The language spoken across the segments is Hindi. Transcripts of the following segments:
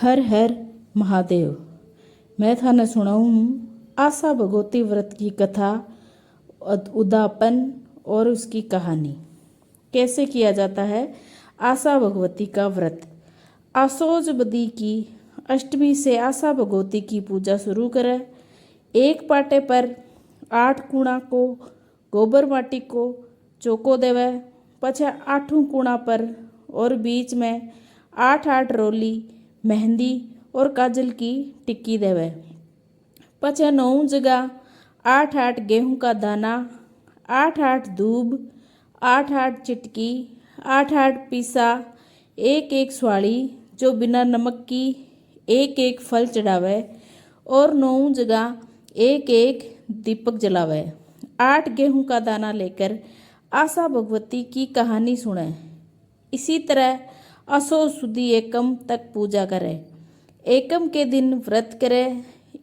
हर हर महादेव। मैं थाने सुनाऊँ आशा भगवती व्रत की कथा, उदापन और उसकी कहानी। कैसे किया जाता है आशा भगवती का व्रत। आसोज बदी की अष्टमी से आशा भगवती की पूजा शुरू करें। एक पाटे पर 8 कूणा को गोबर माटी को चौको देवे, पछे 8 कूणा पर और बीच में 8 रोली मेहंदी और काजल की टिक्की देवे। पछे 9 जगह 8 गेहूं का दाना, 8 दूब, 8 चिटकी, 8 पीसा, एक स्वाली जो बिना नमक की, एक फल चढ़ावे और 9 जगह एक दीपक जलावे। 8 गेहूं का दाना लेकर आशा भगवती की कहानी सुने। इसी तरह असो सुदी एकम तक पूजा करे। एकम के दिन व्रत करे।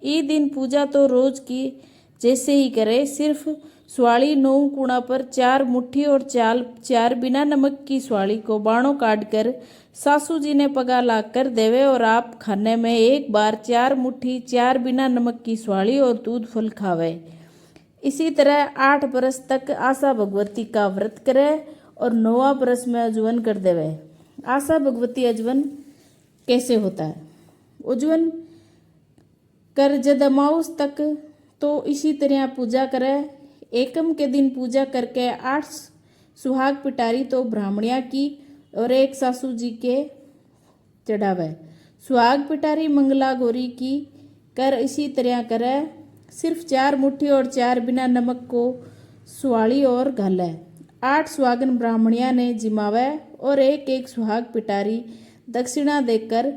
ई दिन पूजा तो रोज की जैसे ही करे, सिर्फ स्वाली 9 कूणा पर 4 मुट्ठी और 4 बिना नमक की स्वाली को बाणों काट कर सासू जी ने पगा लाग कर देवे और आप खाने में एक बार 4 मुट्ठी 4 बिना नमक की स्वाली और दूध फल खावे। इसी तरह 8 बरस तक आशा भगवती का व्रत करे और 9वां बरस में अजवन कर देवे। आशा भगवती अजवन कैसे होता है? अजवन कर जद अमाउस तक तो इसी तरह पूजा करे। एकम के दिन पूजा करके 8 सुहाग पिटारी तो ब्राह्मणिया की और 1 सासू जी के चढ़ावे। सुहाग पिटारी मंगला गौरी की कर इसी तरह करे। सिर्फ 4 मुट्ठी और 4 बिना नमक को सुवाली और घाले। 8 सुहागन ब्राह्मणिया ने जिमावे और एक सुहाग पिटारी दक्षिणा देकर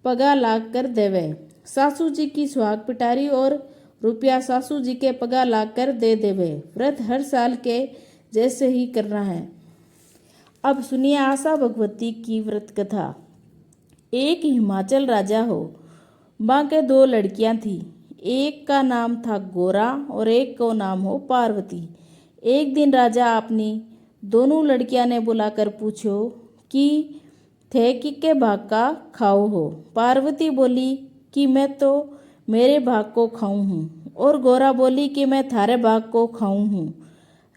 पगा लाग कर देवे। सासू जी की सुहाग पिटारी और रुपया सासू जी के पगा लाग कर दे देवे। व्रत हर साल के जैसे ही करना है। अब सुनिए आशा भगवती की व्रत कथा। एक हिमाचल राजा हो, माँ के 2 लड़कियां थी। एक का नाम था गोरा और एक को नाम हो पार्वती। एक दिन राजा अपनी दोनों लड़कियां ने बुलाकर पूछो कि थे किके भाग का खाओ हो। पार्वती बोली कि मैं तो मेरे भाग को खाऊं हूँ और गोरा बोली कि मैं थारे भाग को खाऊं हूँ।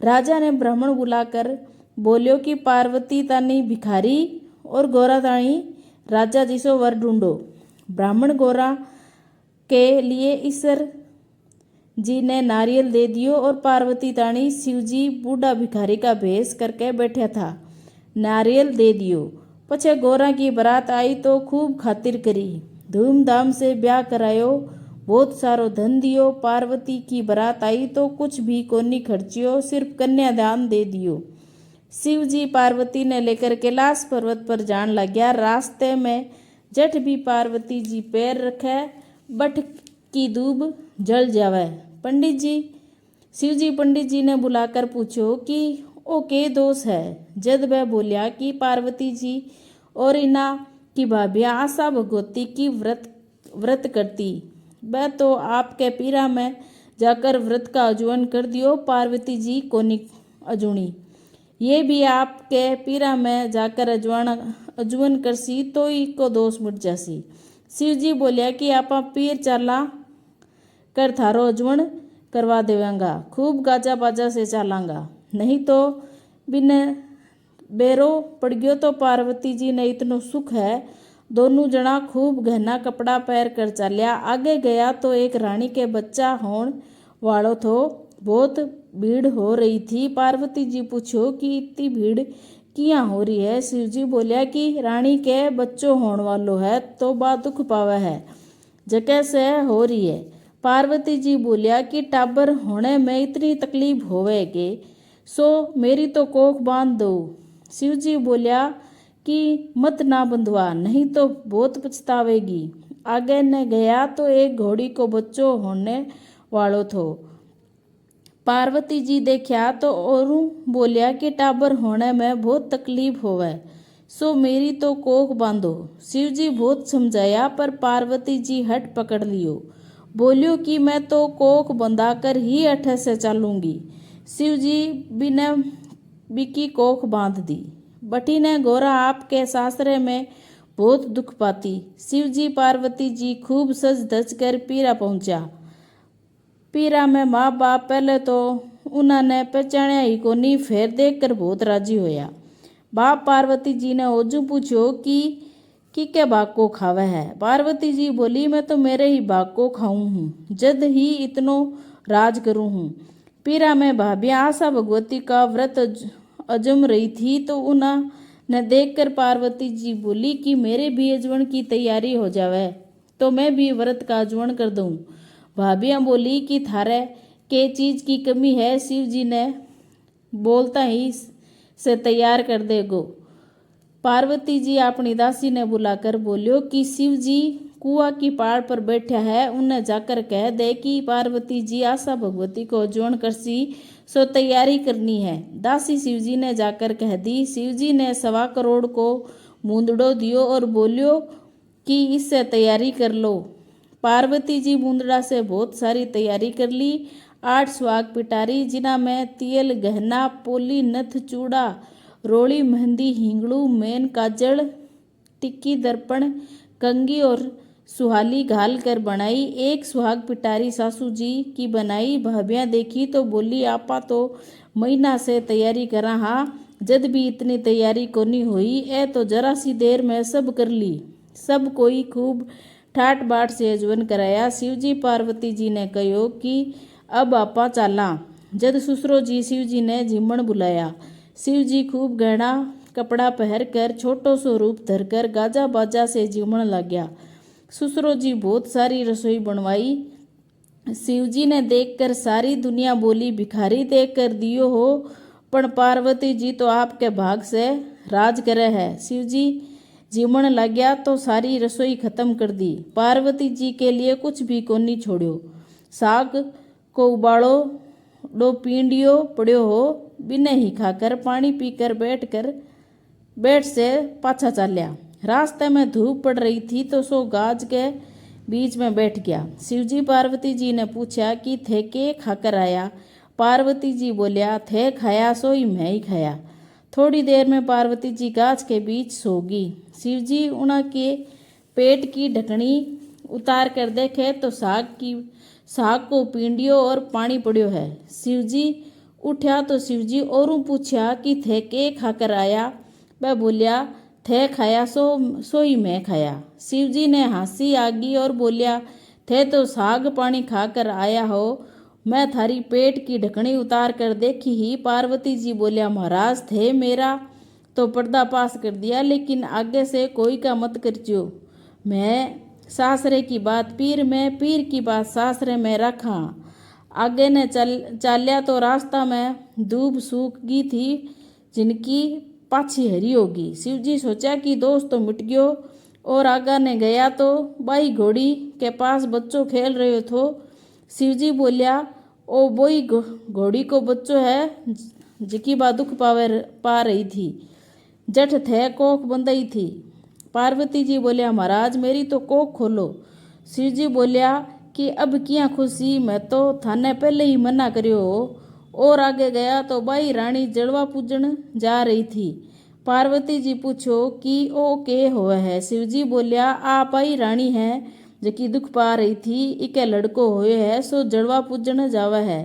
राजा ने ब्राह्मण बुलाकर बोलियो कि पार्वती तानी भिखारी और गोरा तानी राजा जिसो वर ढूंढो। ब्राह्मण गोरा के लिए ईश्वर जी ने नारियल दे दियो और पार्वती ताणी शिवजी बूढ़ा भिखारी का भेष करके बैठा था, नारियल दे दियो। पछे गोरा की बारात आई तो खूब खातिर करी, धूमधाम से ब्याह करायो, बहुत सारो धन दियो। पार्वती की बारात आई तो कुछ भी कोनी खर्चियो, सिर्फ कन्यादान दे दियो। शिवजी पार्वती ने लेकर कैलाश पर्वत पर जान लग्या। रास्ते में जठ भी पार्वती जी पैर रखे, बठ की दूब जल जावे। पंडित जी शिवजी पंडित जी ने बुलाकर पूछो कि ओ के दोष है। जद वह बोलिया कि पार्वती जी और इना की भाभिया आशा भगवती की व्रत करती, वह तो आपके पीरा में जाकर व्रत का अजवन कर दियो। पार्वती जी कोनी अजुणी, ये भी आपके पीरा में जाकर अजवन करसी तो इको दोष मिट जासी। शिवजी बोलिया कि आपा पीर चाला कर थारो अजवन करवा देवांगा, खूब गाजा बाजा से चालांगा, नहीं तो बिन बेरो पड़ गयो। तो पार्वती जी ने इतनो सुख है, दोनों जना खूब गहना कपड़ा पहन कर चालिया। आगे गया तो एक रानी के बच्चा होने वालो थो। बहुत भीड़ हो रही थी। पार्वती जी पूछो कि इतनी भीड़ किया हो रही है? शिवजी बोलिया कि रानी के बच्चों होने वालो है तो बात दुख पावे है, जके से हो रही है। पार्वती जी बोलिया कि टाबर होने में इतनी तकलीफ होवेगे, सो मेरी तो कोख बांध दो। शिवजी बोलिया कि मत ना बंधवा, नहीं तो बहुत पछतावेगी। आगे न गया तो एक घोड़ी को बच्चों होने वालो थो। पार्वती जी देखा तो और बोलिया कि टाबर होने में बहुत तकलीफ होवे, सो मेरी तो कोख बांधो। शिवजी बहुत समझाया पर पार्वती जी हट पकड़ लियो। बोलियो कि मैं तो कोख बंधाकर ही अठे से चलूंगी। शिवजी बिना बिकी कोख बांध दी। बटी ने गोरा आपके सासरे में बहुत दुख पाती। शिव जी पार्वती जी खूब सज धज कर पीरा पहुंचा। पीरा में माँ बाप पहले तो उन्होंने पहचानिया ही कोनी, फिर देख कर बहुत राजी होया। बाप पार्वती जी ने ओजू पूछो कि के भाग को खावे है। पार्वती जी बोली मैं तो मेरे ही भाग को खाऊं हूँ, जद ही इतनो राज करूं हूँ। पीरा में भाभियाँ आशा भगवती का व्रत अजम रही थी तो उन्होंने देखकर पार्वती जी बोली कि मेरे भी अजवन की तैयारी हो जावे तो मैं भी व्रत का अजवन कर दूं। भाभियाँ बोली कि थारे के चीज की कमी है, शिव जी ने बोलता ही से तैयार कर देगो। पार्वती जी अपनी दासी ने बुलाकर बोलियो कि शिव जी कुआ की पहाड़ पर बैठा है, उन्हें जाकर कह दे कि पार्वती जी आशा भगवती को जोन करसी सो तैयारी करनी है। दासी शिव जी ने जाकर कह दी। शिव जी ने 1.25 करोड़ को मुंदड़ो दियो और बोलियो कि इससे तैयारी कर लो। पार्वती जी मुंदड़ा से बहुत सारी तैयारी कर ली। 8 सुहाग पिटारी जिना में तेल गहना पोली नथ चूड़ा रोली मेहंदी हिंगड़ू मेन काजल टिक्की दर्पण कंगी और सुहाली घाल कर बनाई। 1 सुहाग पिटारी सासू जी की बनाई। भाभियाँ देखी तो बोली आपा तो महीना से तैयारी करा हाँ, जद भी इतनी तैयारी कोनी हुई ए तो जरा सी देर में सब कर ली। सब कोई खूब ठाट बाट से अजवन कराया। शिवजी पार्वती जी ने कहो कि अब आपा चाला। जद ससुरो जी शिव जी ने झिमण बुलाया। शिव जी खूब गहना कपड़ा पहर कर छोटो सो रूप धरकर गाजा बाजा से झिमण लग गया। ससुरो जी बहुत सारी रसोई बनवाई। शिवजी ने देखकर सारी दुनिया बोली भिखारी देख कर दियो हो, पण पार्वती जी तो आपके भाग से राज करे है। शिवजी जीमण लग गया तो सारी रसोई खत्म कर दी। पार्वती जी के लिए कुछ भी कोनी छोड़ो। साग को उबालो डो पींडियो पड़ो हो, बिने ही खाकर पानी पीकर बैठ से पाछा चाल्या। रास्ते में धूप पड़ रही थी तो सो गाज के बीच में बैठ गया। शिवजी पार्वती जी ने पूछा कि थे के खाकर आया। पार्वती जी बोलिया थे खाया सो ही मैं ही खाया। थोड़ी देर में पार्वती जी गाछ के बीच सोगी। शिवजी उना के पेट की ढकनी उतार कर देखे तो साग को पींडियो और पानी पड़ियो है। शिवजी उठा तो शिवजी औरों पूछा कि थे के खाकर आया। वह बोलिया थे खाया सो ही मैं खाया। शिवजी ने हंसी आगी और बोलिया थे तो साग पानी खाकर आया हो, मैं थारी पेट की ढकनी उतार कर देखी ही। पार्वती जी बोलिया महाराज थे मेरा तो पर्दा पास कर दिया, लेकिन आगे से कोई का मत करजो। मैं सासरे की बात पीर में, पीर की बात सासरे में रखा। आगे ने चालिया तो रास्ता में दूब सूख गई थी, जिनकी पाछी हरी होगी। शिवजी सोचा कि दोस्त तो मिट गयो, और आगा ने गया तो बाई घोड़ी के पास बच्चों खेल रहे थो। शिवजी बोलिया ओ बोई घोड़ी को बच्चों है, जिकी बा दुख पा रही थी। जठ थे कोख बंदई थी। पार्वती जी बोलिया महाराज मेरी तो कोख खोलो। शिवजी बोलिया कि अब किया खुशी, मैं तो थाने पहले ही मना करियो हो। और आगे गया तो बाई रानी जड़वा पूजन जा रही थी। पार्वती जी पूछो कि ओ के होवे है। शिवजी बोलिया आप आई रानी है जकी दुख पा रही थी, इके लड़को होए है सो जड़वा पूजन जावे है।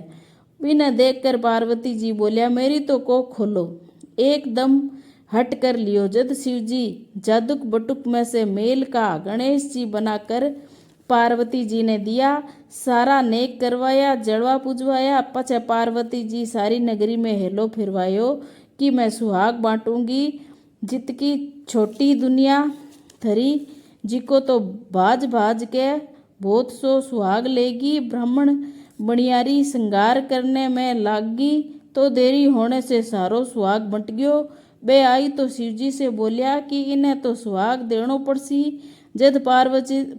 बिना देख कर पार्वती जी बोलिया मेरी तो कोख खोलो। एकदम हट कर लियो। जद शिवजी जादुक बटुक में से मेल का गणेश जी बनाकर पार्वती जी ने दिया, सारा नेक करवाया, जड़वा पूजवाया। पछे पार्वती जी सारी नगरी में हेलो फिरवायो कि मैं सुहाग बांटूंगी। जितकी छोटी दुनिया थरी जिको तो भाज भाज के बहुत सो सुहाग लेगी। ब्राह्मण बनियारी श्रृंगार करने में लागी तो देरी होने से सारो सुहाग बंट गयो। बे आई तो शिवजी से बोलिया कि इन्हें तो सुहाग देनो पड़सी। जद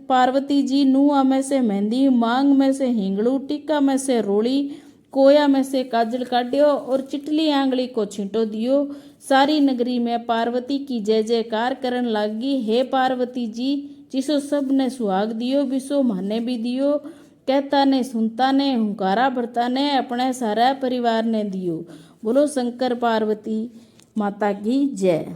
पार्वती जी नुआ में से मेहंदी, मांग में से हिंगड़ू, टिक्का में से रोली, कोया में से काजल काटियो और चिटली आंगली को छींटो दियो। सारी नगरी में पार्वती की जय जयकार करन लागी। हे पार्वती जी जिसो सब ने सुहाग दियो बिसो माने भी दियो। कहता ने सुनता ने हुंकारा भरता ने अपने सारा परिवार ने दियो। बोलो शंकर पार्वती माता की जय।